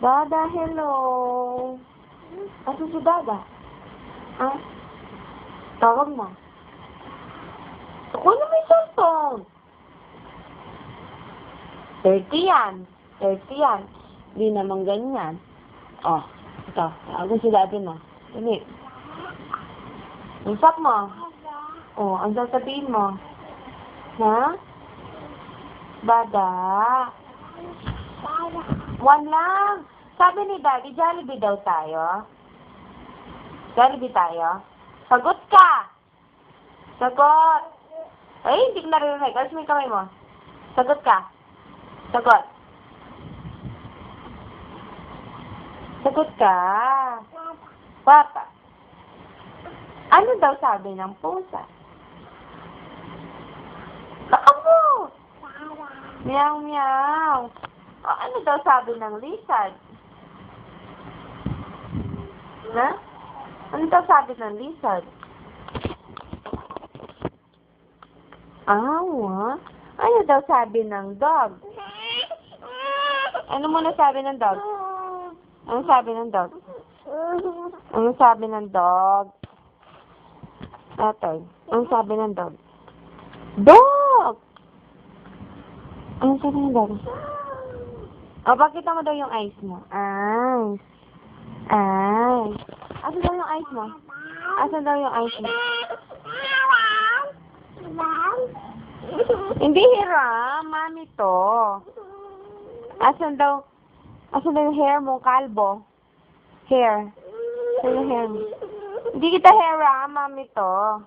Dada, hello. Asan si Dada? Ha? Tawag mo. Ako na may cellphone. 30 yan. 30 yan. Hindi naman ganyan. Oh, ito. Tawagin si Daddy mo. Dali. Usap mo. Oh, ang sasabihin mo. Ha? Dada. One lang. Sabi ni Daddy, Jollibee daw tayo. Jollibee tayo. Sagot ka! Sagot! Ay, hindi ko naririnig. Alas mo yung kamay mo. Sagot ka. Sagot. Sagot ka. Papa. Ano daw sabi ng pusa? Baka mo! Meow, meow. O, ano daw sabi ng lizard? Ha? Ano daw sabi ng lizard? Awa. Ano daw sabi ng dog? Ano muna sabi ng dog? Ano sabi ng dog? Ano sabi ng dog? Atoy. Ano sabi ng dog? Dog! Ano sabi ng dog? O, pakita mo daw yung eyes mo. Eyes. Eyes. Asan daw yung eyes mo? Asan daw yung eyes mo? Hindi hiram. Mami to. Asan daw yung hair mo? Kalbo. Hair. Asan yung hair mo? Hindi kita hiram. Mami to.